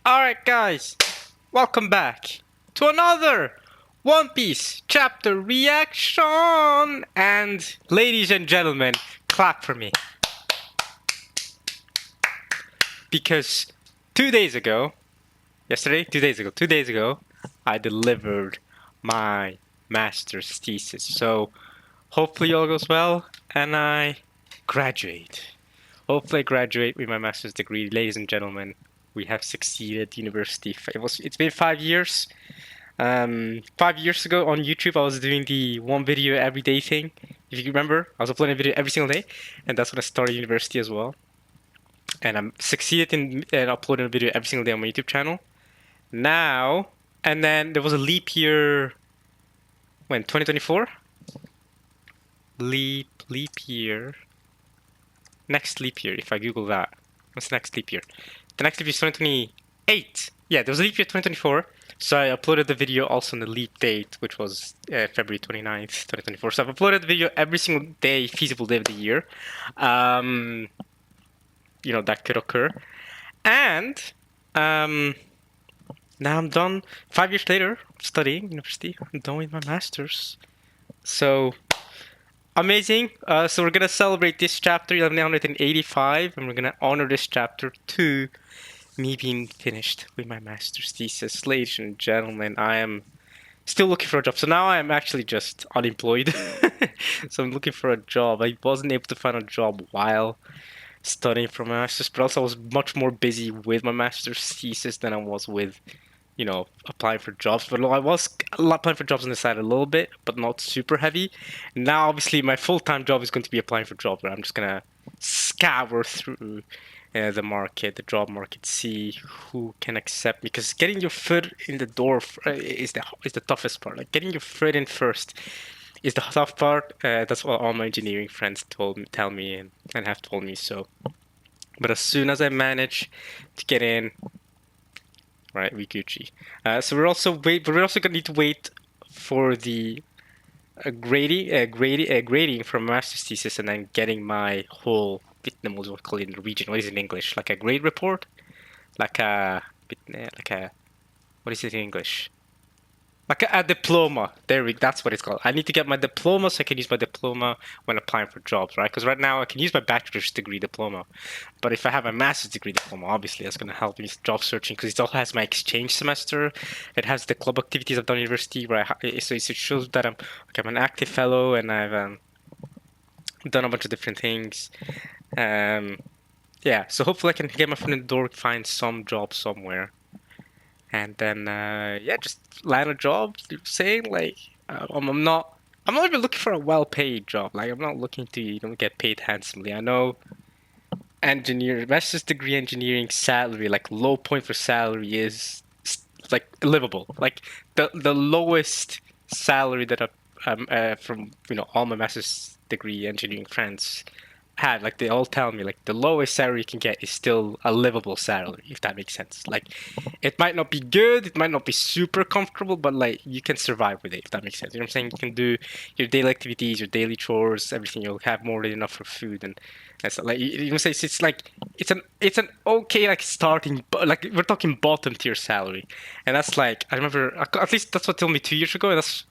Alright guys, welcome back to another One Piece chapter reaction! And ladies and gentlemen, clap for me. Because 2 days ago, 2 days ago, I delivered my master's thesis. So hopefully all goes well and I graduate. Hopefully I graduate with my master's degree. Ladies and gentlemen, we have succeeded at university. It's been 5 years. 5 years ago on YouTube, I was doing the one video every day thing. If you remember, I was uploading a video every single day, and that's when I started university as well. And I'm succeeded in uploading a video every single day on my YouTube channel. Now, and then there was a leap year. When 2024? Leap year. Next leap year. If I Google that, what's the next leap year? The next leap year is 2028. Yeah, there was a leap year 2024. So I uploaded the video also on the leap date, which was February 29th, 2024. So I've uploaded the video every single day, feasible day of the year. That could occur. And now I'm done. 5 years later, studying university. I'm done with my master's. So amazing. So we're gonna celebrate this chapter 1185, and we're gonna honor this chapter to me being finished with my master's thesis. Ladies and gentlemen, I am still looking for a job. So now I am actually just unemployed. So I'm looking for a job. I wasn't able to find a job while studying for my master's, but also I was much more busy with my master's thesis than I was with, applying for jobs. But I was applying for jobs on the side a little bit, but not super heavy. Now, obviously, my full-time job is going to be applying for jobs, where I'm just gonna scour through the job market, see who can accept me. Because getting your foot in the door is the toughest part. Like getting your foot in first is the tough part. That's what all my engineering friends tell me and have told me. So, but as soon as I manage to get in, right, we Gucci. So we're also gonna need to wait for the grading from master's thesis, and then getting my whole Vietnam, what call it in the region. What is it in English? Like a grade report, like a what is it in English? Like a diploma. That's what it's called. I need to get my diploma so I can use my diploma when applying for jobs, right? Because right now I can use my bachelor's degree diploma. But if I have a master's degree diploma, obviously that's going to help me job searching, because it also has my exchange semester. It has the club activities I've done at university, so it shows that I'm an active fellow, and I've done a bunch of different things. Yeah, so hopefully I can get my foot in the door, find some job somewhere. And then just land a job. Saying like I'm not even looking for a well-paid job. Like I'm not looking to get paid handsomely. I know master's degree engineering salary, like low point for salary is like livable. Like the lowest salary that from all my master's degree engineering friends had, like they all tell me, like the lowest salary you can get is still a livable salary, if that makes sense. Like it might not be good, it might not be super comfortable, but like you can survive with it, if that makes sense. You know what I'm saying? You can do your daily activities, your daily chores, everything. You'll have more than enough for food, and that's like you know, say it's like it's an okay like starting, like we're talking bottom tier salary, and that's like I remember at least that's what told me 2 years ago. And that's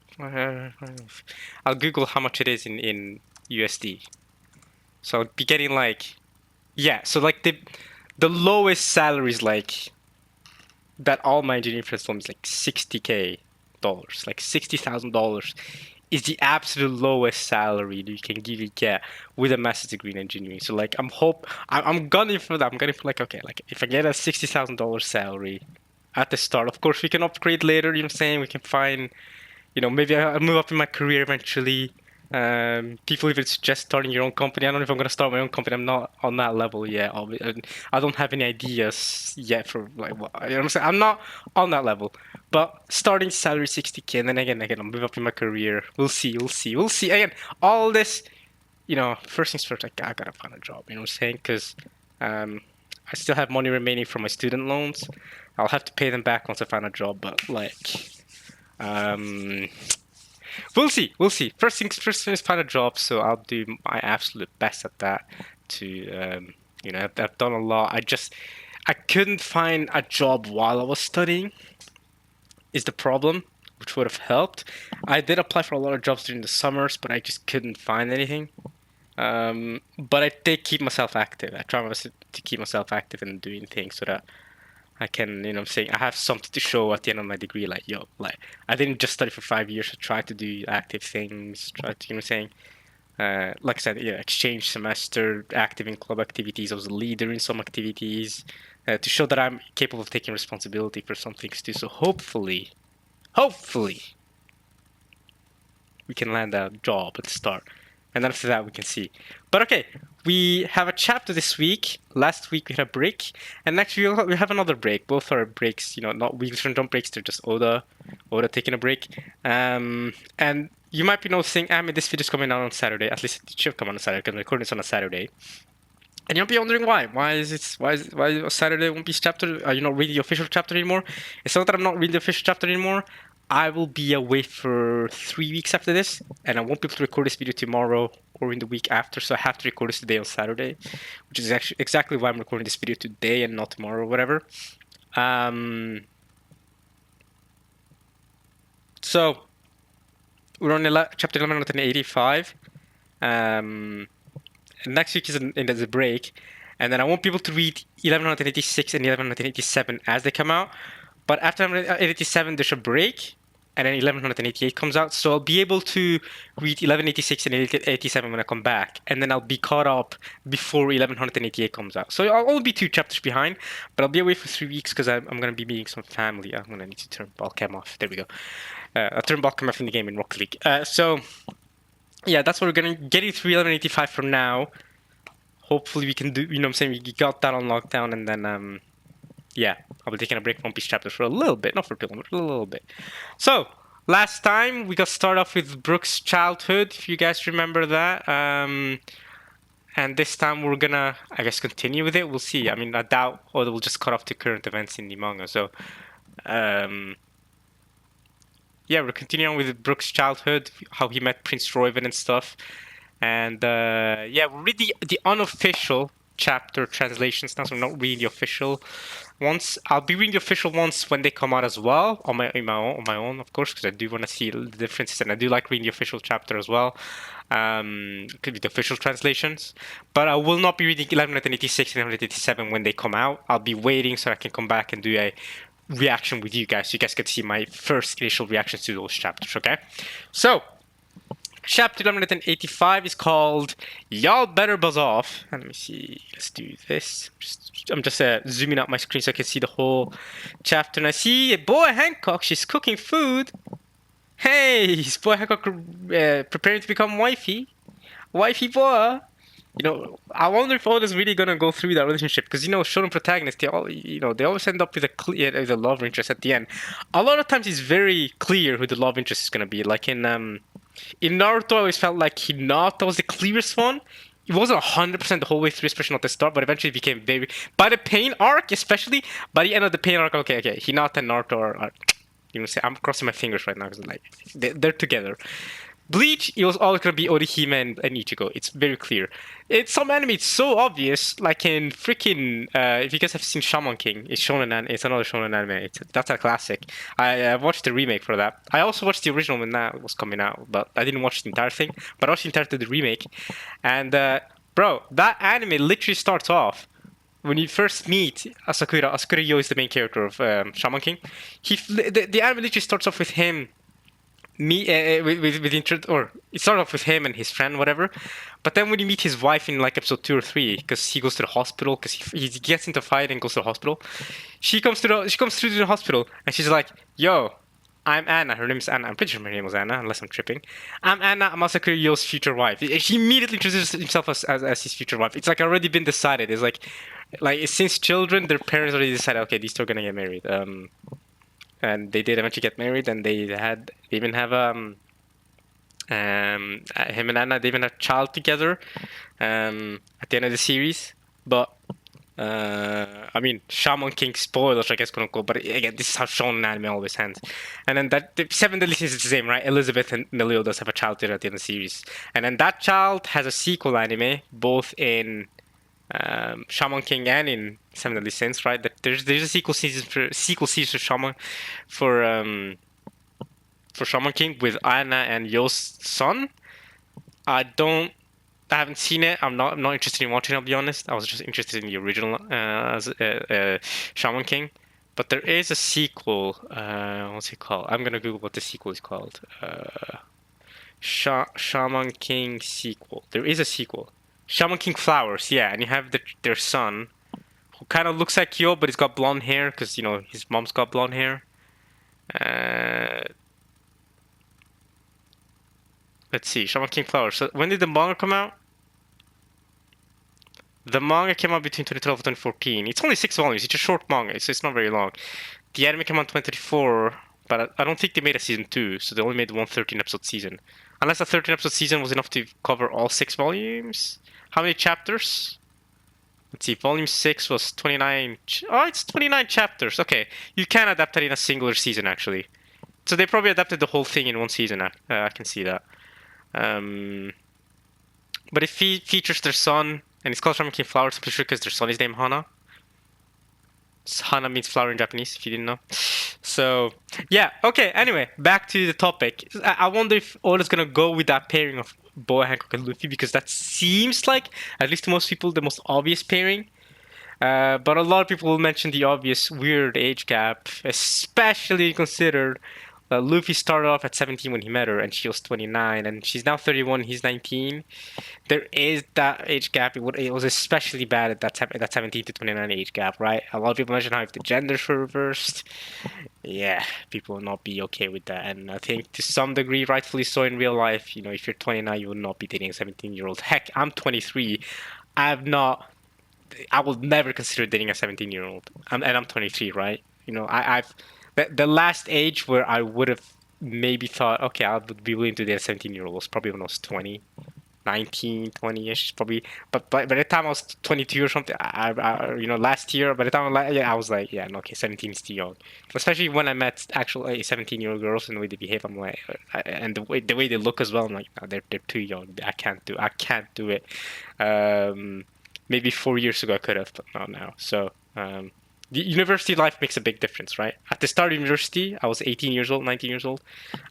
I'll Google how much it is in USD. So I'd be getting like, yeah. So like the lowest salaries like that all my engineering friends told me is like $60K, like $60,000 is the absolute lowest salary that you can really get with a master's degree in engineering. So like I'm gunning for that. I'm gunning for like, okay, like if I get a $60,000 salary at the start, of course we can upgrade later. You know what I'm saying? We can find, maybe I'll move up in my career eventually. People even suggest starting your own company. I don't know if I'm gonna start my own company. I'm not on that level yet. I don't have any ideas yet for like what, you know what I'm saying. I'm not on that level, but starting salary 60K, and then again, I'll move up in my career. We'll see. Again, all this, first things first. I gotta find a job. You know what I'm saying? Because I still have money remaining from my student loans. I'll have to pay them back once I find a job. But like, um. We'll see. First things first is find a job, so I'll do my absolute best at that. To I've done a lot. I couldn't find a job while I was studying, is the problem, which would have helped. I did apply for a lot of jobs during the summers, but I just couldn't find anything. But I did keep myself active. I try my best to keep myself active and doing things so that I can, you know what I'm saying, I have something to show at the end of my degree. Like, yo, like, I didn't just study for 5 years. I tried to do active things, try to, you know what I'm saying, like I said, yeah, exchange semester, active in club activities. I was a leader in some activities to show that I'm capable of taking responsibility for some things too. So hopefully, we can land a job at the start. And then after that, we can see. But okay, we have a chapter this week. Last week we had a break. And next week we have another break. Both are breaks, you know, not weekly jump breaks. They're just Oda taking a break. And you might be noticing, I mean, this video's coming out on Saturday. At least it should come on Saturday because I'm recording this on a Saturday. And you'll be wondering why. Why Saturday won't be chapter? Are you not reading the official chapter anymore? It's not that I'm not reading the official chapter anymore. I will be away for 3 weeks after this, and I won't be able to record this video tomorrow or in the week after, so I have to record this today on Saturday, which is actually exactly why I'm recording this video today and not tomorrow or whatever. So, we're on chapter 1185. Next week is a break, and then I won't be able to read 1186 and 1187 as they come out. But after 1187, there's a break, and then 1188 comes out. So I'll be able to read 1186 and 1187 when I come back, and then I'll be caught up before 1188 comes out. So I'll only be 2 chapters behind, but I'll be away for 3 weeks because I'm going to be meeting some family. I'm going to need to turn Balcam off. There we go. I'll turn Balcam off in the game in Rocket League. So, yeah, that's what we're going to get through 1185 for now. Hopefully we can do, you know what I'm saying, we got that on lockdown, and then, yeah, I'll be taking a break from One Piece chapters for a little bit, not for too long, but a little bit. So, last time we got started off with Brook's childhood, if you guys remember that. And this time we're gonna, I guess, continue with it. We'll see. I mean, I doubt Oda will just cut off to current events in the manga. So, yeah, we're continuing with Brook's childhood, how he met Prince Roivan and stuff. And yeah, we'll read the unofficial chapter translations now, so I'm not reading the official ones. I'll be reading the official ones when they come out as well, on my own, of course, because I do want to see the differences, and I do like reading the official chapter as well, could be the official translations. But I will not be reading 1186 and 1187 when they come out. I'll be waiting so I can come back and do a reaction with you guys, so you guys can see my first initial reactions to those chapters, okay? So, chapter 1185 is called Y'all Better Buzz Off. And let me see, let's do this. I'm just zooming out my screen so I can see the whole chapter. And I see boy Hancock, she's cooking food. Hey, is boy Hancock preparing to become wifey? Wifey boy. You know, I wonder if Oda's really gonna go through that relationship, because, you know, shonen protagonists, they all, you know, they always end up with a love interest at the end. A lot of times it's very clear who the love interest is gonna be. Like in Naruto, I always felt like Hinata was the clearest one. It wasn't 100% the whole way through, especially not the start, but eventually it became very, by the pain arc, especially by the end of the pain arc. Okay, Hinata and Naruto are you know, I'm crossing my fingers right now because like they're together. Bleach, it was always gonna be Orihime and Ichigo. It's very clear. In some anime, it's so obvious. Like in freaking, if you guys have seen Shaman King, it's another shonen anime. That's a classic. I watched the remake for that. I also watched the original when that was coming out, but I didn't watch the entire thing. But I watched the entirety of the remake, and bro, that anime literally starts off when you first meet Asakura. Asakura Yo is the main character of Shaman King. The anime literally starts off with him. It started off with him and his friend, whatever. But then when you meet his wife in like episode 2 or 3, because he goes to the hospital, because he gets into a fight and goes to the hospital. She comes through to the hospital and she's like, "Yo, I'm Anna." Her name is Anna. I'm pretty sure her name was Anna, unless I'm tripping. "I'm Anna. I'm Asakura Yo's future wife." She immediately introduces himself as his future wife. It's like already been decided. It's like since children, their parents already decided, okay, these two are gonna get married. And they did eventually get married, and they even have him and Anna, they even had a child together at the end of the series. But I mean, Shaman King spoilers, I guess, quote unquote. But again, this is how shonen anime always ends. And then the 7 Deadly Sins is the same, right? Elizabeth and Meliodas have a child together at the end of the series, and then that child has a sequel anime, both in Shaman King and in Seven Deadly Sins, right? That there's a sequel season for Shaman King with Anna and Yo's son. I haven't seen it. I'm not interested in watching it, I'll be honest. I was just interested in the original Shaman King. But there is a sequel. What's it called? I'm gonna Google what the sequel is called. Shaman King sequel. There is a sequel. Shaman King Flowers, yeah, and you have their son, who kind of looks like Kyo, but he's got blonde hair because you know his mom's got blonde hair. Let's see, Shaman King Flowers. So when did the manga come out? The manga came out between 2012 and 2014. It's only 6 volumes. It's a short manga, so it's not very long. The anime came out in 2024, but I don't think they made a season 2, so they only made one 13-episode season. Unless a 13-episode season was enough to cover all 6 volumes. How many chapters? Let's see, volume 6 was 29. Oh, it's 29 chapters. Okay, you can adapt that in a singular season, actually. So they probably adapted the whole thing in one season. I can see that. But it features their son, and it's called Shaman King Flowers, I'm pretty sure because their son is named Hana. Hana means flower in Japanese, if you didn't know. So, yeah, okay, anyway, back to the topic. I wonder if Oda's gonna go with that pairing of Boa Hancock and Luffy, because that seems like, at least to most people, the most obvious pairing. But a lot of people will mention the obvious weird age gap, especially considered Luffy started off at 17 when he met her, and she was 29, and she's now 31, he's 19. There is that age gap. It was especially bad at that 17 to 29 age gap, right? A lot of people mention how if the genders were reversed, yeah, people will not be okay with that. And I think to some degree, rightfully so in real life, you know, if you're 29, you will not be dating a 17-year-old. Heck, I'm 23. I will never consider dating a 17-year-old. And I'm 23, right? You know, I've the last age where I would have maybe thought, okay, I would be willing to date a 17-year-old was probably when I was 20, 19, 20-ish, probably. But by the time I was 22 or something, you know, last year, by the time I was like, yeah, no, okay, 17 is too young. Especially when I met actual 17-year-old girls and the way they behave, I'm like, and the way they look as well, I'm like, no, they're too young. I can't do it. Maybe 4 years ago I could have, but not now. So the university life makes a big difference, right? At the start of university, I was 18 years old, 19 years old.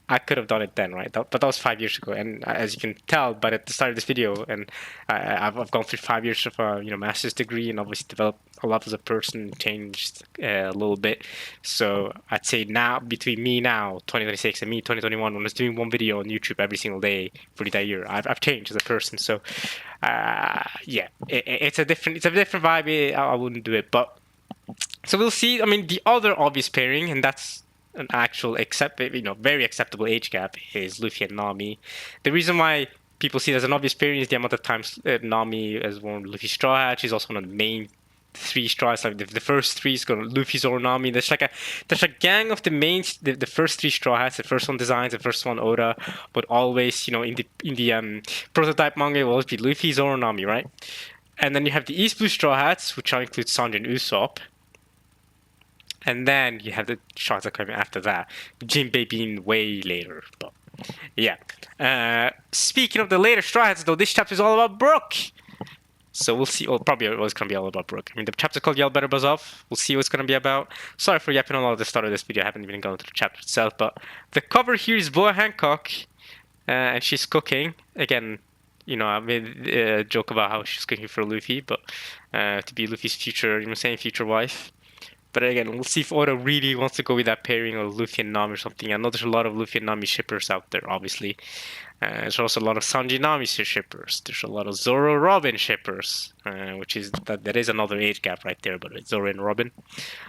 I could have done it then, right? But that was 5 years ago. And as you can tell, but at the start of this video, and I've gone through 5 years of a master's degree, and obviously developed a lot as a person, changed a little bit. So I'd say now, between me now, 2026, and me, 2021, when I was doing one video on YouTube every single day for the entire year, I've changed as a person. So yeah, it's a different vibe. I wouldn't do it, but so we'll see. I mean, the other obvious pairing, and that's an actual very acceptable age gap, is Luffy and Nami. The reason why people see it as an obvious pairing is the amount of times Nami has worn Luffy's straw hat. She's also one of the main 3 straws. Like the first 3 is going Luffy's or Nami. There's a gang of the first 3 straw hats. The first one designs, the first one Oda, but always, you know, in the prototype manga, it will always be Luffy, Zoro, Nami, right? And then you have the East Blue straw hats, which include Sanji and Usopp. And then you have the shots that come after that. Jinbei being way later, but yeah. Speaking of the later straw hats, though, this chapter is all about Brook. So we'll see. Well, probably it was going to be all about Brook. I mean, the chapter's called Yell Better Buzz Off. We'll see what it's going to be about. Sorry for yapping a lot at the start of this video. I haven't even gone to the chapter itself, but the cover here is Boa Hancock, and she's cooking. Again, you know, I made a joke about how she's cooking for Luffy, but to be Luffy's future, future wife. But again, we'll see if Oda really wants to go with that pairing of Luffy and Nami or something. I know there's a lot of Luffy and Nami shippers out there, obviously. There's also a lot of Sanji Nami shippers. There's a lot of Zoro Robin shippers, which is that is another age gap right there. But it's Zoro and Robin.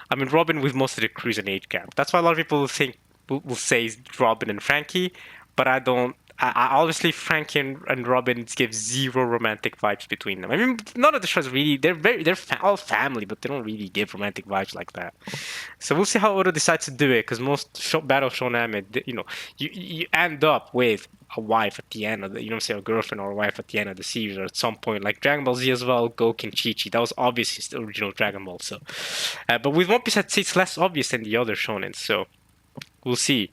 I mean, Robin with most of the crew's an age gap. That's why a lot of people will say Robin and Frankie, but I don't. Obviously, Frankie and Robin give zero romantic vibes between them. I mean, none of the shows really. They're all family, but they don't really give romantic vibes like that. So we'll see how Oda decides to do it. Because most battle shonen anime, you know, you end up with a wife at the end of the, say a girlfriend or a wife at the end of the series, or at some point, like Dragon Ball Z as well, Gouken, Chi-Chi. That was obviously the original Dragon Ball. So, but with One Piece, I'd say it's less obvious than the other shonen. So we'll see.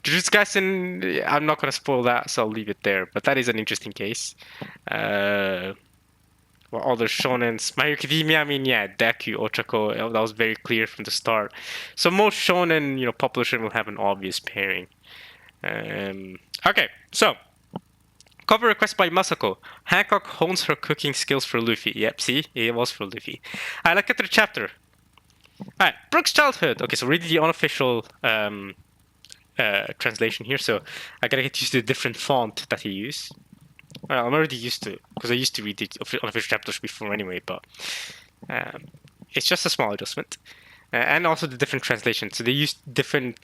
Jujutsu Kaisen, I'm not going to spoil that, so I'll leave it there. But that is an interesting case. Well, other shonens, My Hero Academia, I mean, yeah, Deku, Ochako, that was very clear from the start. So most shonen, publishers will have an obvious pairing. Okay, so cover request by Masako. Hancock hones her cooking skills for Luffy. Yep, see, it was for Luffy. I look at the chapter. Alright, Brook's childhood. Okay, so read the unofficial translation here. So I gotta get used to the different font that he used. I'm already used to it because I used to read the unofficial chapters before anyway, but it's just a small adjustment. And also the different translations. So they use different,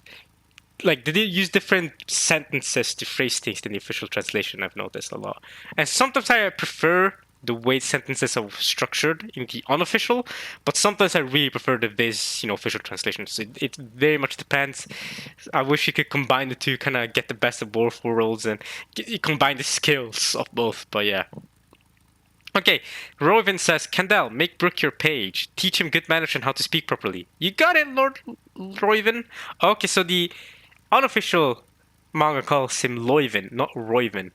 like, they use different sentences to phrase things than the official translation. I've noticed a lot. And sometimes I prefer the way sentences are structured in the unofficial, but sometimes I really prefer the Viz, official translation. So it very much depends. I wish you could combine the two, kind of get the best of both worlds and combine the skills of both. But yeah. Okay, Roiven says, Candel, make Brook your page. Teach him good manners and how to speak properly. You got it, Lord Roiven. Okay, so the unofficial manga calls him Loiven, not Roiven,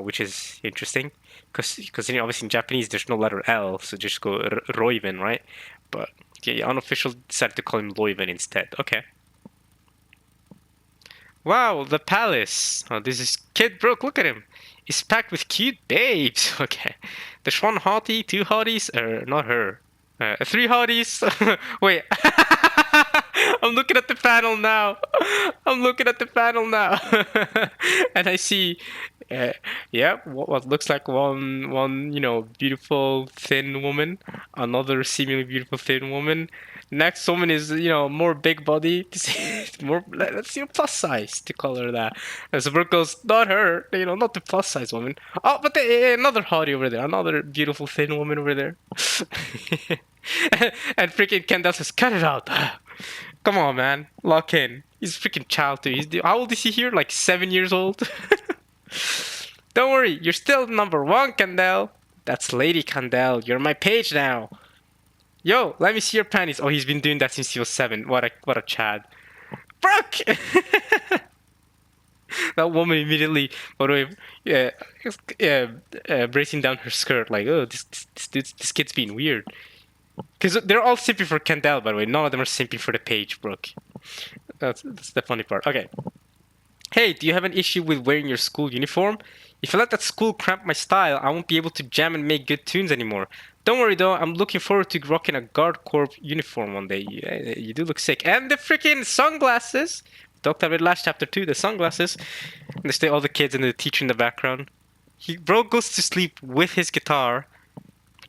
which is interesting. Because obviously in Japanese there's no letter L, so just go Roiven, right? But yeah, unofficial decided to call him Loiven instead. Okay. Wow, the palace. Oh, this is Kid Brook. Look at him. It's packed with cute babes. Okay. There's one hottie, two hotties, not her. Three hotties. Wait. I'm looking at the panel now. And I see, what looks like one, beautiful thin woman, another seemingly beautiful thin woman. Next woman is, more big body, more, let's see, plus size to call her that. And so Brooke goes, not her, not the plus size woman. Oh, but another hottie over there, another beautiful thin woman over there. And freaking Kendall says, cut it out. Come on, man. Lock in. He's a freaking child, too. How old is he here? Like 7 years old? Don't worry. You're still number one, Candel. That's Lady Candel. You're my page now. Yo, let me see your panties. Oh, he's been doing that since he was 7. What a Chad. Brooke! That woman immediately, by the way, bracing down her skirt, like, oh, this kid's being weird. Because they're all simping for Candel, by the way. None of them are simping for the page, Brooke. That's the funny part. Okay. Hey, do you have an issue with wearing your school uniform? If I let that school cramp my style, I won't be able to jam and make good tunes anymore. Don't worry though, I'm looking forward to rocking a Guard Corps uniform one day. You do look sick. And the freaking sunglasses! We talked about it last chapter too, the sunglasses. And they stay all the kids and the teacher in the background. Bro goes to sleep with his guitar.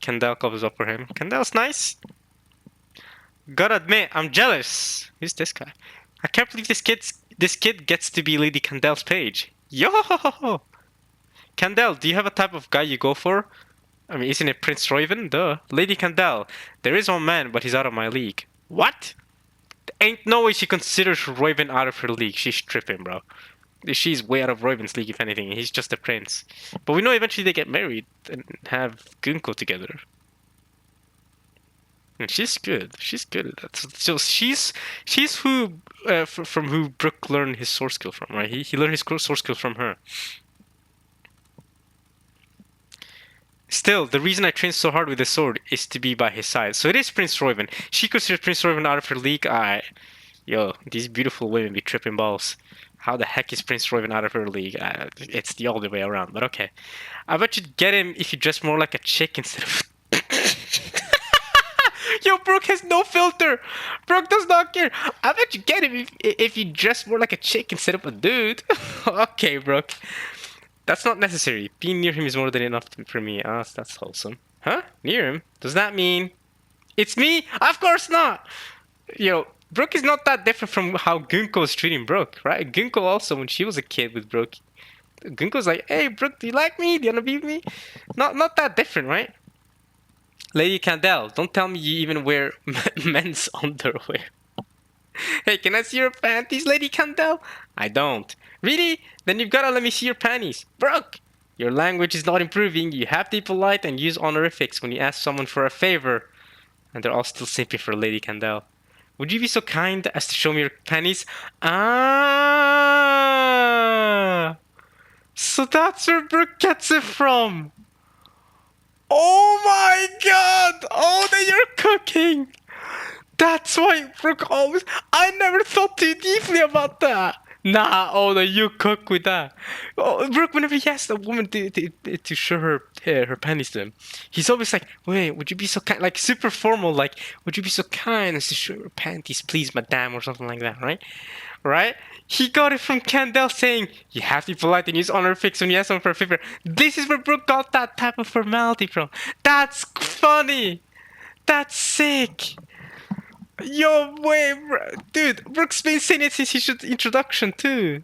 Candel covers up for him. Candel's nice. Gotta admit, I'm jealous. Who's this guy? I can't believe this kid gets to be Lady Candel's page. Yo! Candel, do you have a type of guy you go for? I mean, isn't it Prince Roiven? Duh. Lady Candel, there is one man, but he's out of my league. What? Ain't no way she considers Roiven out of her league. She's tripping, bro. She's way out of Roiven's league, if anything. He's just a prince. But we know eventually they get married and have Gunko together. And she's good. She's good at that. So she's who from who Brook learned his sword skill from, right? He learned his sword skill from her. Still, the reason I trained so hard with the sword is to be by his side. So it is Prince Roiven. She considers Prince Roiven out of her league. Yo, these beautiful women be tripping balls. How the heck is Prince Roiven out of her league? It's the other way around, but okay. I bet you'd get him if you dress more like a chick instead of... Yo, Brook has no filter! Brook does not care! I bet you get him if you dress more like a chick instead of a dude. Okay, Brook. That's not necessary. Being near him is more than enough for me. That's wholesome. Huh? Near him? Does that mean... It's me? Of course not! Yo, Brook is not that different from how Gunko was treating Brook, right? Gunko also, when she was a kid with Brook, Gunko's like, hey, Brook, do you like me? Do you wanna be with me? Not that different, right? Lady Candel, don't tell me you even wear men's underwear. Hey, can I see your panties, Lady Candel? I don't. Really? Then you've gotta let me see your panties. Brook! Your language is not improving. You have to be polite and use honorifics when you ask someone for a favor. And they're all still simping for Lady Candel. Would you be so kind as to show me your panties? So that's where Brook gets it from. Oh my god! Oh, that you're cooking! That's why Brooke always. I never thought too deeply about that. Nah, oh no, you cook with that. Oh, Brooke, whenever he asks a woman to show her panties to him, he's always like, "Wait, would you be so kind?" Like super formal, like, "Would you be so kind as to show your panties, please, madame," or something like that, right? Right? He got it from Candell saying, "You have to be polite and use honorifics when you ask someone for a favor." This is where Brooke got that type of formality from. That's funny. That's sick. Yo, wait, dude, Brooke's been saying it since his introduction too.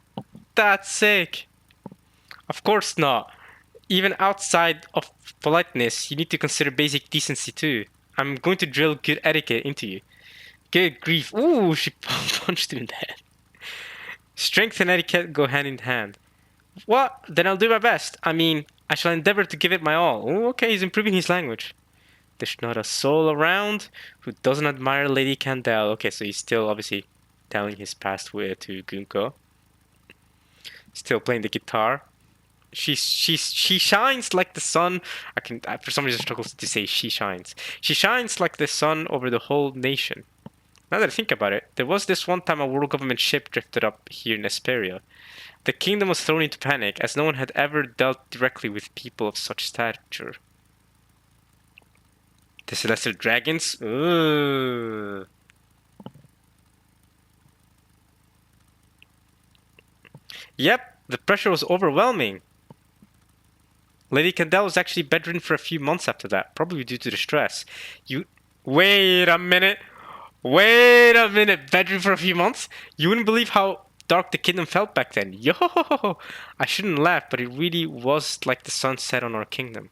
That's sick. Of course not. Even outside of politeness, you need to consider basic decency too. I'm going to drill good etiquette into you. Good grief. Ooh, she punched him in the head. Strength and etiquette go hand in hand. What? Then I'll do my best. I mean, I shall endeavor to give it my all. Ooh, okay, he's improving his language. There's not a soul around who doesn't admire Lady Candell. Okay, so he's still obviously telling his past way to Gunko. Still playing the guitar. She shines like the sun. For some reason struggle to say she shines. She shines like the sun over the whole nation. Now that I think about it, there was this one time a world government ship drifted up here in Esperia. The kingdom was thrown into panic as no one had ever dealt directly with people of such stature. The Celestial Dragons? Ooh. Yep, the pressure was overwhelming. Lady Candell was actually bedridden for a few months after that, probably due to the stress. Wait a minute. Wait a minute. Bedridden for a few months? You wouldn't believe how dark the kingdom felt back then. Yo! I shouldn't laugh, but it really was like the sun set on our kingdom.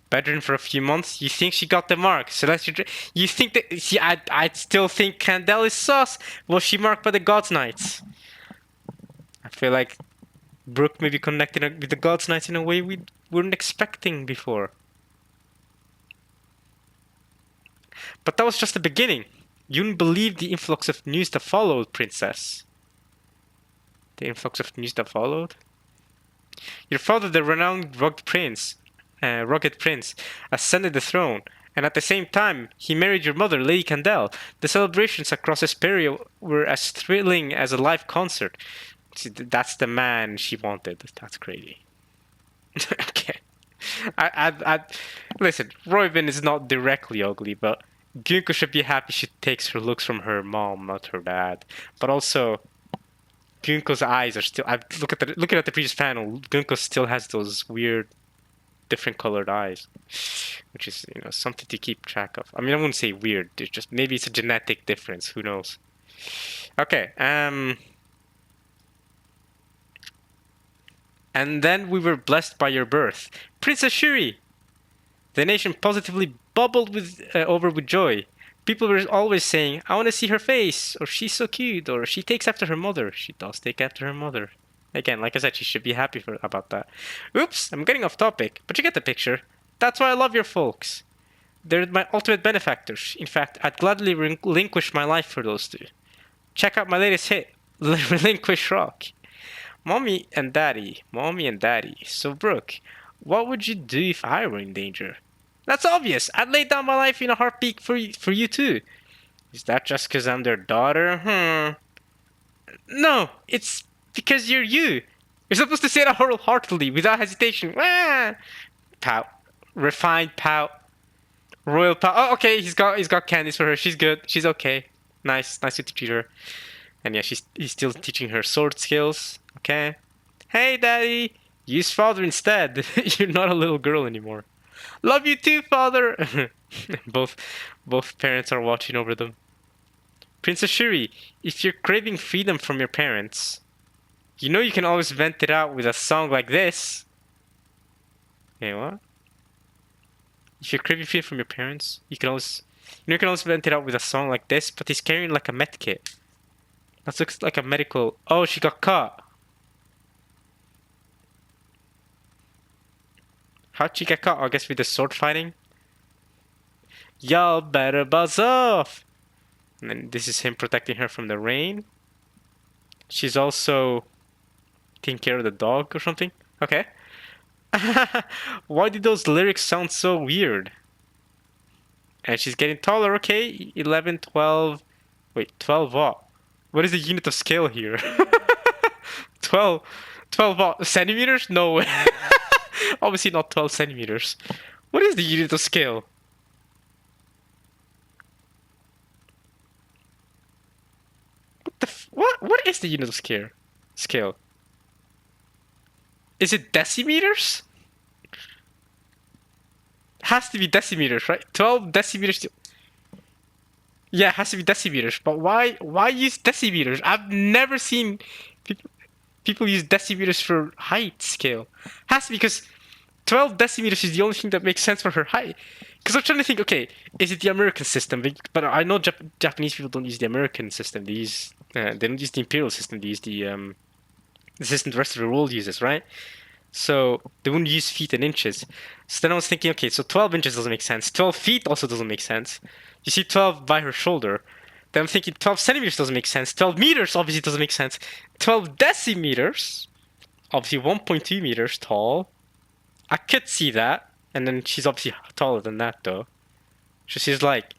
Bedridden for a few months? You think she got the mark? Celestial You think that... See, I still think Candell is sus. Was she marked by the Gods Knights? I feel like Brooke may be connected with the Gods Knights in a way we weren't expecting before. But that was just the beginning. You wouldn't believe the influx of news that followed, Princess. The influx of news that followed? Your father, the renowned rugged prince, ascended the throne, and at the same time, he married your mother, Lady Candell. The celebrations across Esperia were as thrilling as a live concert. See, that's the man she wanted. That's crazy. Okay. Listen, Royven is not directly ugly, but Gunko should be happy she takes her looks from her mom, not her dad. But also, Gunko's eyes are still. Looking at the previous panel, Gunko still has those weird, different colored eyes, which is something to keep track of. I mean, I wouldn't say weird. It's just maybe it's a genetic difference. Who knows? Okay. And then we were blessed by your birth, Princess Shuri. The nation positively bubbled over with joy. People were always saying, "I want to see her face," or "She's so cute," or "She takes after her mother." She does take after her mother. Again, like I said, she should be happy about that. Oops, I'm getting off topic, but you get the picture. That's why I love your folks. They're my ultimate benefactors. In fact, I'd gladly relinquish my life for those two. Check out my latest hit, Relinquish Rock. Mommy and Daddy. So, Brooke, what would you do if I were in danger? That's obvious. I'd lay down my life in a heartbeat for you too. Is that just because I'm their daughter? No, it's because you're you. You're supposed to say that wholeheartedly, without hesitation. Pout. Refined pout. Royal pout. Oh, okay, he's got candies for her. She's good. She's okay. Nice to treat her. And yeah, he's still teaching her sword skills. Okay. Hey, Daddy. Use father instead. You're not a little girl anymore. Love you too, father. both parents are watching over them. Princess Shuri, if you're craving freedom from your parents, you can always vent it out with a song like this. Hey, what? If you're craving freedom from your parents, you can always vent it out with a song like this. But he's carrying like a med kit. That looks like a medical. Oh, she got caught. How'd she get caught? I guess with the sword fighting. Y'all better buzz off. And then this is him protecting her from the rain. She's also taking care of the dog or something. Okay. Why did those lyrics sound so weird? And she's getting taller, okay? 11, 12. Wait, 12 what? What is the unit of scale here? 12. 12 what? Centimeters? No way. Obviously not 12 centimeters. What is the unit of scale? What is the unit of scale? Scale. Is it decimeters? Has to be decimeters, right? 12 decimeters. Yeah, it has to be decimeters. But why use decimeters? I've never seen people use decimeters for height scale. Has to be because 12 decimeters is the only thing that makes sense for her height. Because I'm trying to think, okay, is it the American system? But I know Japanese people don't use the American system. They don't use the imperial system. They use the system the rest of the world uses, right? So they wouldn't use feet and inches. So then I was thinking, okay, so 12 inches doesn't make sense. 12 feet also doesn't make sense. You see 12 by her shoulder. Then I'm thinking 12 centimeters doesn't make sense. 12 meters obviously doesn't make sense. 12 decimeters, obviously 1.2 meters tall. I could see that. And then she's obviously taller than that though. So she's like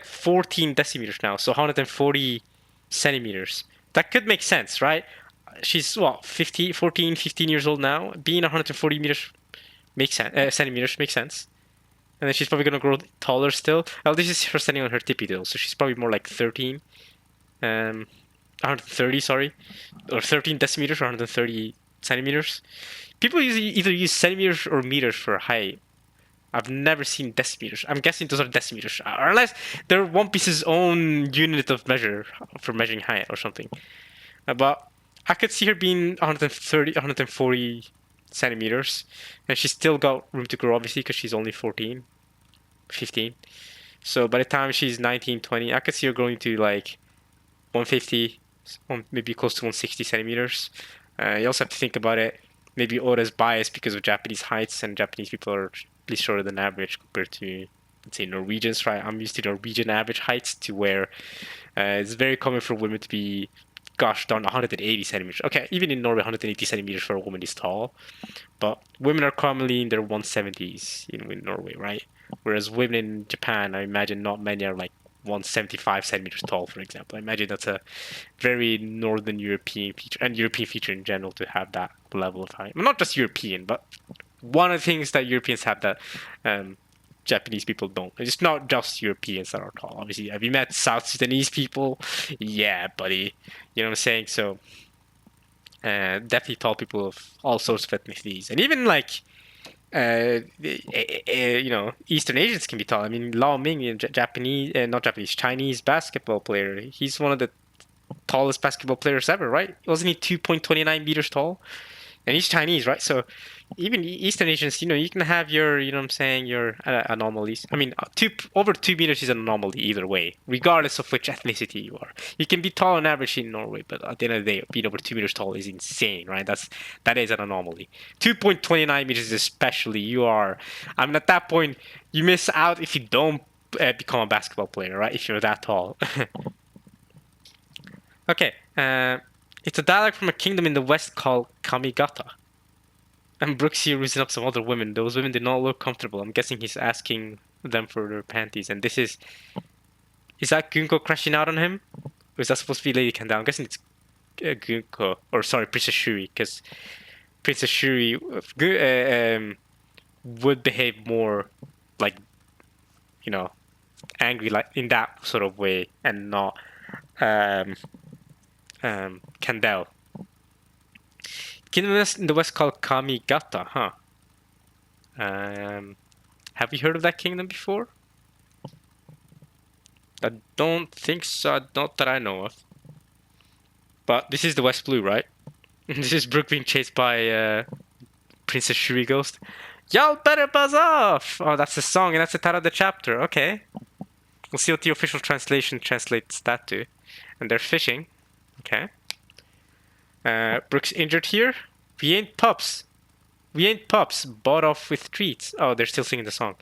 14 decimeters now, so 140 centimeters. That could make sense, right? She's what, 50, 14, 15 years old now. Being 140 meters makes sense, centimeters makes sense. And then she's probably gonna grow taller still. Well, this is her standing on her tippy toe, so she's probably more like 13, 130, sorry, or 13 decimeters or 130 centimeters. People either use centimeters or meters for height. I've never seen decimeters. I'm guessing those are decimeters, unless they're One Piece's own unit of measure for measuring height or something. But I could see her being 130, 140 centimeters, and she's still got room to grow, obviously, because she's only 14, 15. So by the time she's 19, 20, I could see her growing to like 150, maybe close to 160 centimeters. You also have to think about it. Maybe Oda's biased because of Japanese heights, and Japanese people are at least shorter than average compared to, let's say, Norwegians, right? I'm used to Norwegian average heights to where it's very common for women to be, gosh darn, 180 centimeters. Okay, even in Norway, 180 centimeters for a woman is tall, but women are commonly in their 170s in Norway, right? Whereas women in Japan, I imagine not many are like 175 centimeters tall, for example. I imagine that's a very Northern European feature, and European feature in general, to have that level of height. Well, not just European, but one of the things that Europeans have that Japanese people don't. It's not just Europeans that are tall. Obviously, have you met South Sudanese people? Yeah, buddy. You know what I'm saying? So, definitely tall people of all sorts of ethnicities, and even like Eastern Asians can be tall. I mean, Lau Ming, Japanese, not Japanese, Chinese basketball player. He's one of the tallest basketball players ever, right? Wasn't he 2.29 meters tall? And he's Chinese, right? So even Eastern Asians, you can have your, what I'm saying, your anomalies. I mean, over 2 meters is an anomaly either way, regardless of which ethnicity you are. You can be tall on average in Norway, but at the end of the day, being over 2 meters tall is insane, right? That is an anomaly. 2.29 meters especially, I mean, at that point, you miss out if you don't become a basketball player, right? If you're that tall. Okay, it's a dialect from a kingdom in the west called Kamigata. And Brooks here raising up some other women. Those women did not look comfortable. I'm guessing he's asking them for their panties. And this is that Gunko crashing out on him? Or is that supposed to be Lady Kanda? I'm guessing it's Gunko. Or sorry, Princess Shuri. Because Princess Shuri would behave more like, angry, like in that sort of way. And not Kandel. Kingdom in the west called Kamigata, huh? Have you heard of that kingdom before? I don't think so, not that I know of. But this is the West Blue, right? This is Brook being chased by Princess Shuri Ghost. Y'all better buzz off! Oh, that's the song, and that's the title of the chapter. Okay. We'll see what the official translation translates that to. And they're fishing. Okay. Brook's injured here. We ain't pups. We ain't pups. Bought off with treats. Oh, they're still singing the song.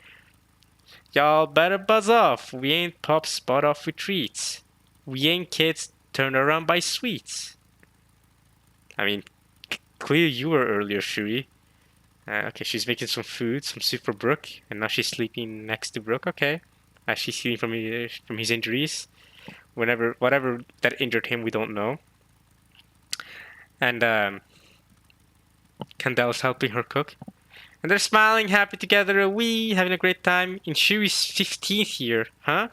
Y'all better buzz off. We ain't pups. Bought off with treats. We ain't kids turned around by sweets. I mean, clearly you were earlier, Shuri. Okay, she's making some food, some soup for Brook, and now she's sleeping next to Brook. Okay, she's healing from his injuries. Whatever that injured him, we don't know. And Candel's helping her cook. And they're smiling, happy together, wee, having a great time. In Shuri's 15th year, huh?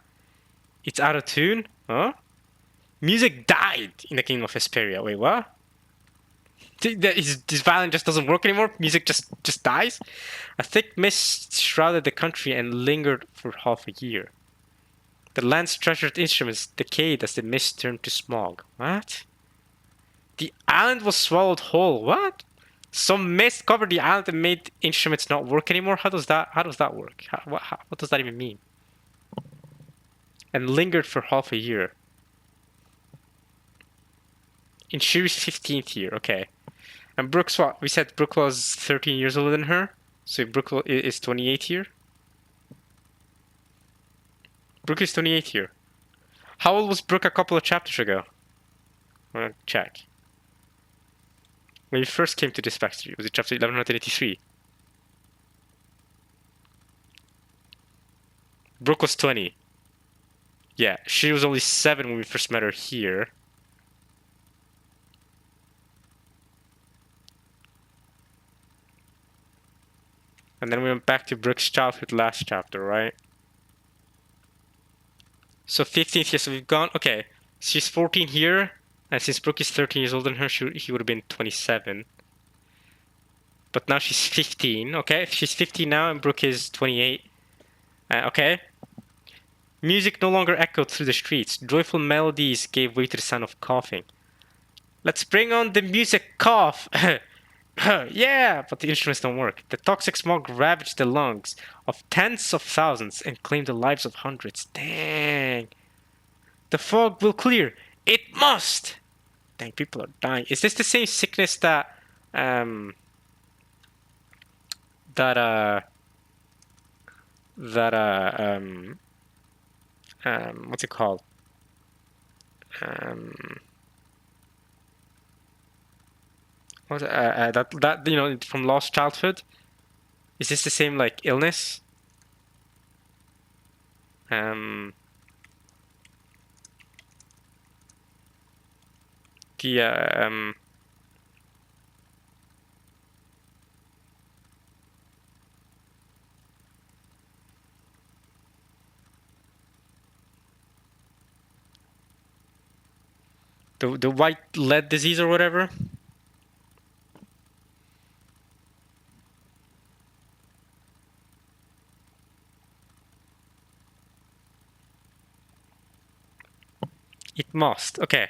It's out of tune, huh? Music died in the Kingdom of Hesperia. Wait, what? His violin just doesn't work anymore? Music just dies? A thick mist shrouded the country and lingered for half a year. The land's treasured instruments decayed as the mist turned to smog. What? The island was swallowed whole. What? Some mist covered the island and made instruments not work anymore? How does that work? What does that even mean? And lingered for half a year. In Shuri's 15th year, okay. And Brook's what? We said Brook was 13 years older than her. So Brook is 28 here. Brook is 28 here. How old was Brook a couple of chapters ago? I'm gonna check. When we first came to this factory, was it chapter 1183? Brook was 20. Yeah, she was only 7 when we first met her here. And then we went back to Brook's childhood last chapter, right? So 15th year, so we've gone, okay. She's 14 here, and since Brook is 13 years older than her, he would have been 27. But now she's 15, okay? She's 15 now, and Brook is 28. Okay. Music no longer echoed through the streets. Joyful melodies gave way to the sound of coughing. Let's bring on the music, cough! Yeah, but the instruments don't work. The toxic smog ravaged the lungs of tens of thousands and claimed the lives of hundreds. Dang. The fog will clear. It must! Dang, people are dying. Is this the same sickness that, what's it called? That you know, from Lost Childhood? Is this the same, like, illness? The white lead disease or whatever? It must. Okay.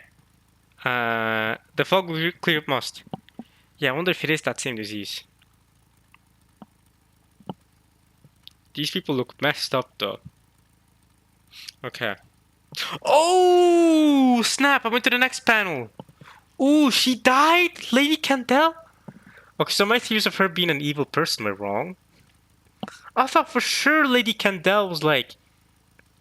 The fog will clear, it must. Yeah, I wonder if it is that same disease. These people look messed up, though. Okay. Oh, snap! I went to the next panel. Ooh, she died? Lady Candel? Okay, so my theories of her being an evil person were wrong. I thought for sure Lady Candel was like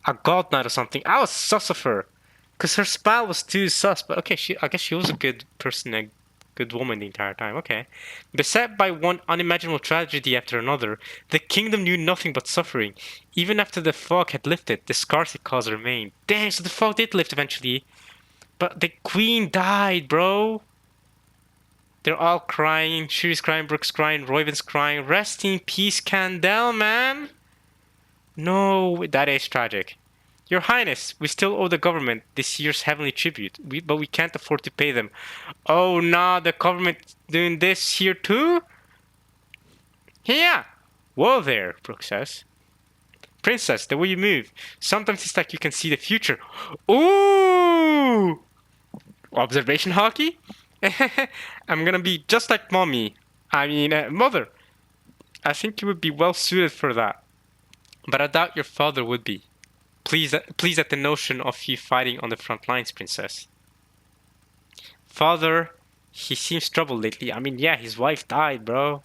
a god knight or something. I was sus of her. Because her spell was too sus. But okay, I guess she was a good person, a good woman the entire time. Okay. Beset by one unimaginable tragedy after another, the kingdom knew nothing but suffering. Even after the fog had lifted, the scars it caused remained. Dang, so the fog did lift eventually. But the queen died, bro. They're all crying. Shuri's crying, Brook's crying, Royven's crying. Rest in peace, Candel, man. No, that is tragic. Your Highness, we still owe the government this year's heavenly tribute, but we can't afford to pay them. Oh, nah, the government doing this here too? Yeah. Whoa there, Brook says. Princess, the way you move. Sometimes it's like you can see the future. Ooh! Observation hockey? I'm gonna be just like mommy. I mean, mother. I think you would be well suited for that. But I doubt your father would be. Pleased at the notion of you fighting on the front lines, Princess. Father, he seems troubled lately. I mean, yeah, his wife died, bro.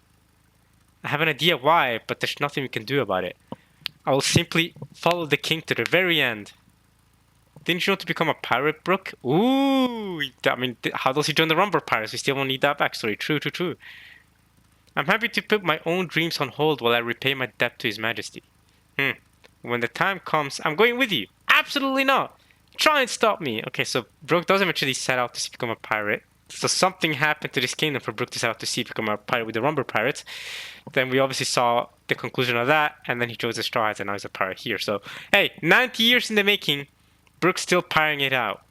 I have an idea why, but there's nothing we can do about it. I will simply follow the king to the very end. Didn't you want to become a pirate, Brook? Ooh, I mean, how does he join the Rumble Pirates? We still won't need that backstory. True. I'm happy to put my own dreams on hold while I repay my debt to His Majesty. When the time comes, I'm going with you. Absolutely not. Try and stop me. Okay, so Brook does eventually set out to become a pirate. So something happened to this kingdom for Brook to set out to sea to become a pirate with the Rumber Pirates. Then we obviously saw the conclusion of that, and then he chose the Straw Hats, and now he's a pirate here. So, hey, 90 years in the making, Brook's still pirating it out.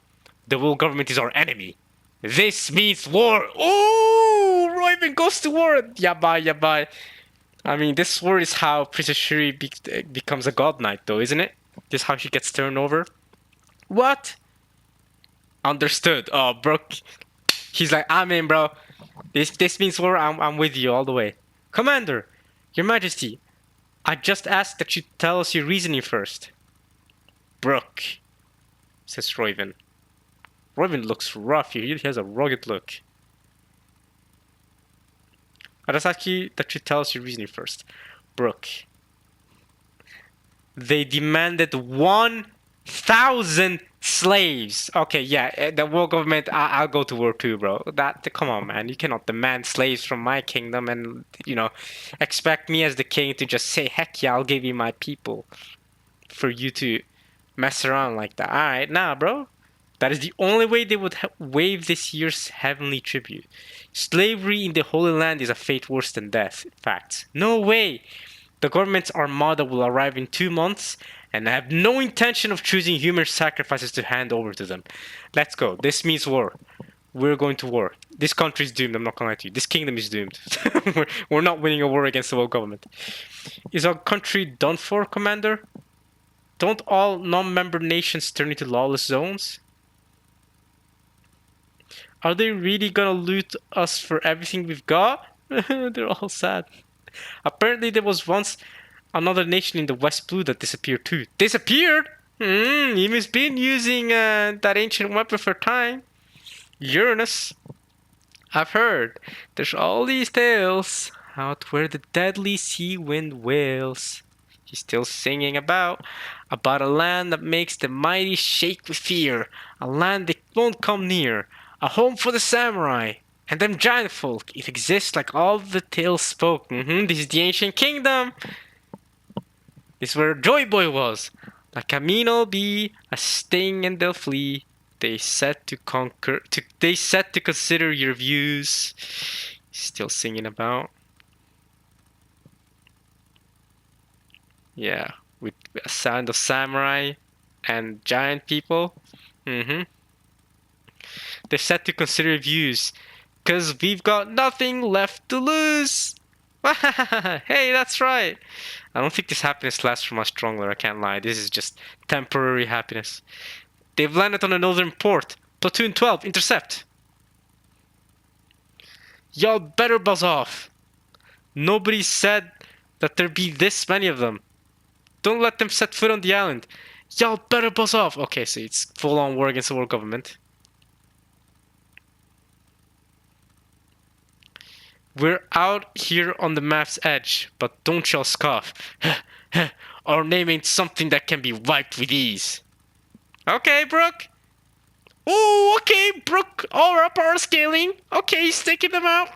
The world government is our enemy. This means war. Ooh, Royman goes to war. Yabai, yabai. I mean, this war is how Princess Shuri becomes a god knight, though, isn't it? This is how she gets turned over. What? Understood. Oh, Brook. He's like, I'm in, bro. This means war. I'm with you all the way. Commander, Your Majesty, I just asked that you tell us your reasoning first. Brook, says Royven. Royven looks rough here. He has a rugged look. I just ask you that you tell us your reasoning first. Brook. They demanded 1,000 slaves. Okay, yeah, the world government, I'll go to war too, bro. Come on, man. You cannot demand slaves from my kingdom and, expect me as the king to just say, heck yeah, I'll give you my people. For you to mess around like that. Alright, nah, bro. That is the only way they would waive this year's heavenly tribute. Slavery in the Holy Land is a fate worse than death. Facts. No way! The government's armada will arrive in 2 months, and I have no intention of choosing human sacrifices to hand over to them. Let's go. This means war. We're going to war. This country is doomed, I'm not gonna lie to you. This kingdom is doomed. We're not winning a war against the world government. Is our country done for, Commander? Don't all non-member nations turn into lawless zones? Are they really gonna loot us for everything we've got? They're all sad. Apparently there was once another nation in the West Blue that disappeared too. Disappeared? He must been using that ancient weapon for time. Uranus. I've heard. There's all these tales out where the deadly sea wind wails. He's still singing about a land that makes the mighty shake with fear. A land they won't come near. A home for the samurai and them giant folk. It exists like all the tales spoke. This is the ancient kingdom. This is where Joy Boy was. Like Camino be a sting and they'll flee. They set to conquer. They set to consider your views. Still singing about. Yeah, with a sound of samurai and giant people. They're set to consider views, cause we've got nothing left to lose. Hey, that's right. I don't think this happiness lasts for much longer, I can't lie. This is just temporary happiness. They've landed on a northern port. Platoon 12, intercept. Y'all better buzz off. Nobody said that there'd be this many of them. Don't let them set foot on the island. Y'all better buzz off. Okay, so it's full-on war against the world government. We're out here on the map's edge, but don't y'all scoff. Our name ain't something that can be wiped with ease. Okay, Brook. Ooh, okay, Brook. All up our scaling. Okay, he's taking them out.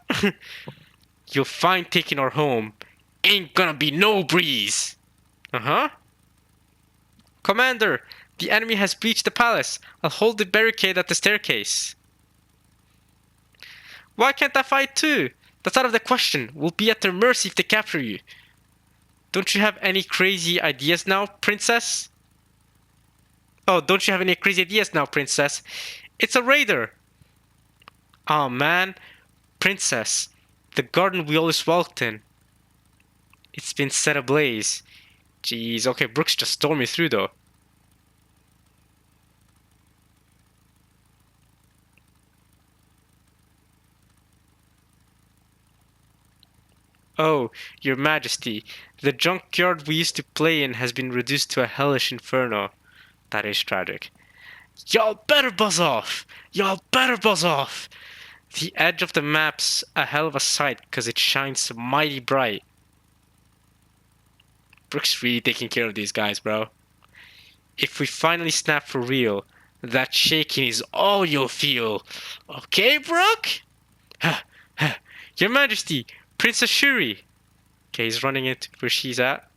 You'll find taking our home ain't gonna be no breeze. Commander, the enemy has breached the palace. I'll hold the barricade at the staircase. Why can't I fight too? That's out of the question. We'll be at their mercy if they capture you. Don't you have any crazy ideas now, princess? Oh, don't you have any crazy ideas now, princess? It's a raider. Oh man, princess, the garden we always walked in. It's been set ablaze. Jeez, okay, Brook's just storming through though. Oh, your majesty, the junkyard we used to play in has been reduced to a hellish inferno. That is tragic. Y'all better buzz off! Y'all better buzz off! The edge of the map's a hell of a sight because it shines mighty bright. Brook's really taking care of these guys, bro. If we finally snap for real, that shaking is all you'll feel. Okay, Brook? Your Majesty, Princess Shuri. Okay, he's running into where she's at.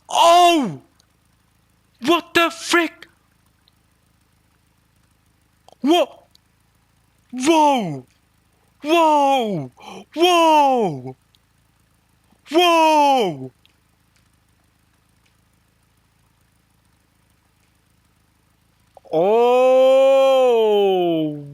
Oh! What the frick? Whoa! Whoa! Whoa! Whoa! Whoa! Oh!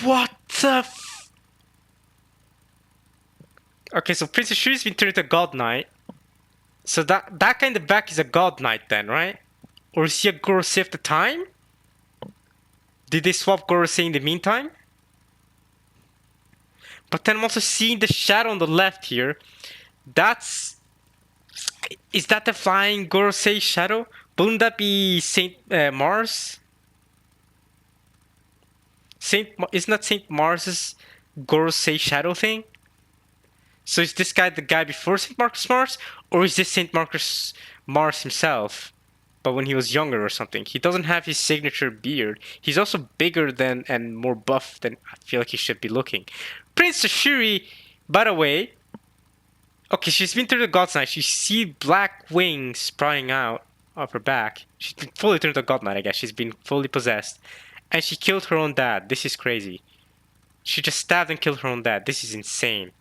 What the f- Okay, so Princess Shuri's been turned into a God Knight. So that guy in the back is a God Knight then, right? Or is he a Gorosei at the time? Did they swap Gorosei in the meantime? But then I'm also seeing the shadow on the left here. That's... Is that the flying Gorosei shadow? Wouldn't that be Saint Mars? Isn't that Saint Mars's Gorosei shadow thing? So is this guy the guy before Saint Marcus Mars, or is this Saint Marcus Mars himself, but when he was younger or something? He doesn't have his signature beard. He's also bigger than and more buff than I feel like he should be looking. Princess Shuri, by the way, okay, she's been through the God's Night. You see black wings sprouting out of her back. She's been fully turned to God Knight, I guess. She's been fully possessed. And she killed her own dad. This is crazy. She just stabbed and killed her own dad. This is insane.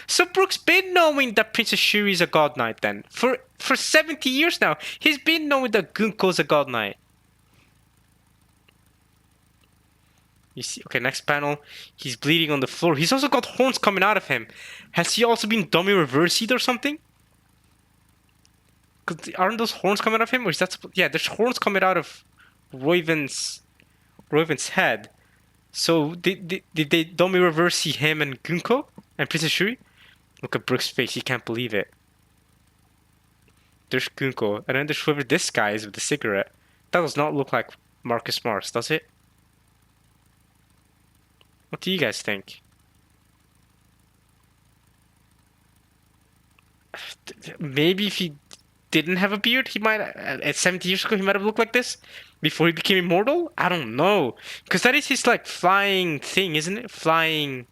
So Brooke's been knowing that Princess Shuri is a God Knight then. For 70 years now. He's been knowing that Gunko's a God Knight. You see, okay, next panel. He's bleeding on the floor. He's also got horns coming out of him. Has he also been dummy reversied or something? Aren't those horns coming out of him? Or is that... Yeah, there's horns coming out of Roiven's head. So did they dummy reverse him and Gunko and Princess Shuri? Look at Brooke's face. He can't believe it. There's Gunko. And then there's whoever this guy is with the cigarette. That does not look like Marcus Mars, does it? What do you guys think? Maybe if he didn't have a beard, he might... At 70 years ago, he might have looked like this? Before he became immortal? I don't know. Because that is his, like, flying thing, isn't it? Flying...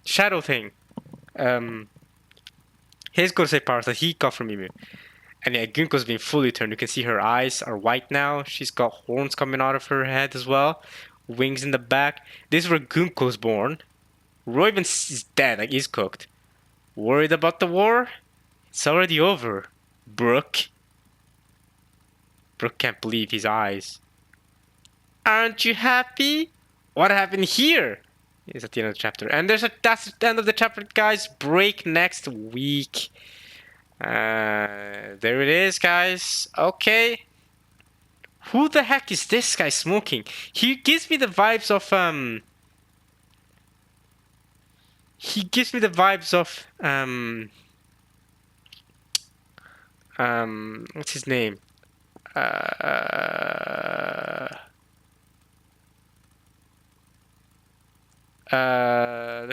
shadow thing. His Gorosei powers that he got from Mimu. And yeah, Gunko's been fully turned. You can see her eyes are white now. She's got horns coming out of her head as well. Wings in the back. This is where Gunko's born. Roiven is dead, like he's cooked. Worried about the war? It's already over. Brooke. Brooke can't believe his eyes. Aren't you happy? What happened here? Is at the end of the chapter. And that's the end of the chapter, guys. Break next week. There it is, guys. Okay. Who the heck is this guy smoking? He gives me the vibes of what's his name? The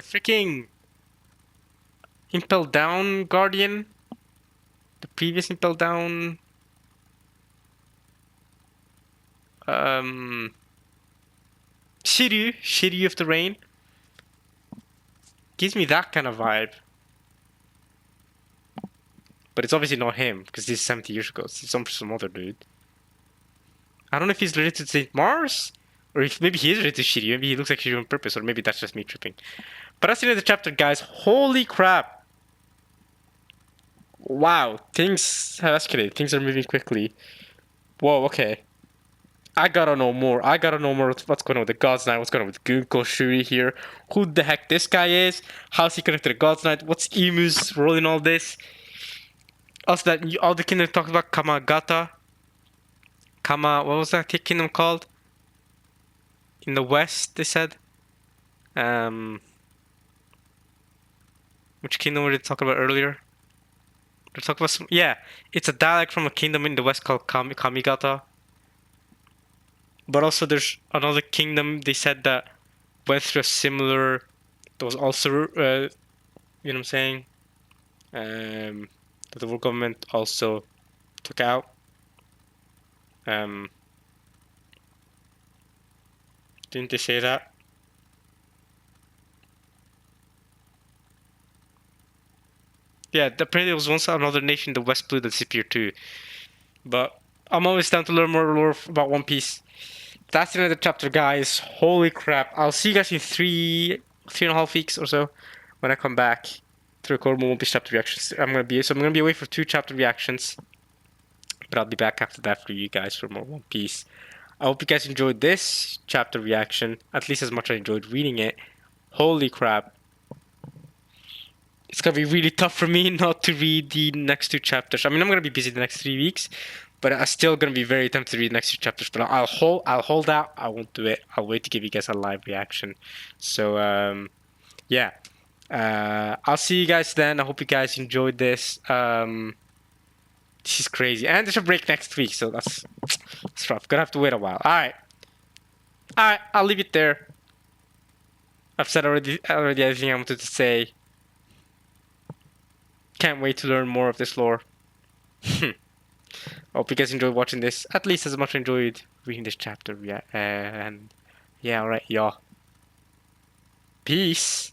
freaking Impel Down Guardian. The previous Impel Down. Shiryu of the Rain. Gives me that kind of vibe. But it's obviously not him, because this is 70 years ago. It's some other dude. I don't know if he's related to Saint Mars, or if maybe he is related to Shiryu. Maybe he looks like Shiryu on purpose, or maybe that's just me tripping. But that's the end of the chapter, guys. Holy crap! Wow, things have escalated. Things are moving quickly. Whoa, okay. I gotta know more. I gotta know more what's going on with the God's Knight. What's going on with Gunko Shuri here. Who the heck this guy is. How's he connected to the God's Knight. What's Imu's role in all this. Also, that all the Kinder talked about Kamagata. What was that kingdom called? In the west, they said. Which kingdom were they talking about earlier? They're talking about yeah, it's a dialect from a kingdom in the west called Kamigata. But also there's another kingdom they said that went through a similar. That was also, you know what I'm saying? That the world government also took out. Didn't they say that? Yeah, apparently there was once another nation, the West Blue, that disappeared too. But I'm always down to learn more lore about One Piece. That's the end of the chapter, guys. Holy crap! I'll see you guys in 3.5 weeks or so when I come back to record more One Piece chapter reactions. I'm gonna be away for 2 chapter reactions, but I'll be back after that for you guys for more One Piece. I hope you guys enjoyed this chapter reaction at least as much as I enjoyed reading it. Holy crap! It's gonna be really tough for me not to read the next 2 chapters. I mean, I'm gonna be busy the next 3 weeks, but I'm still gonna be very tempted to read the next 2 chapters. But I'll hold out. I won't do it. I'll wait to give you guys a live reaction. So yeah, I'll see you guys then. I hope you guys enjoyed this. This is crazy, and there's a break next week, so that's rough. Gonna have to wait a while. All right. I'll leave it there. I've said already everything I wanted to say. Can't wait to learn more of this lore. Hope you guys enjoyed watching this at least as much as I enjoyed reading this chapter. Yeah, and yeah, alright, y'all. Peace.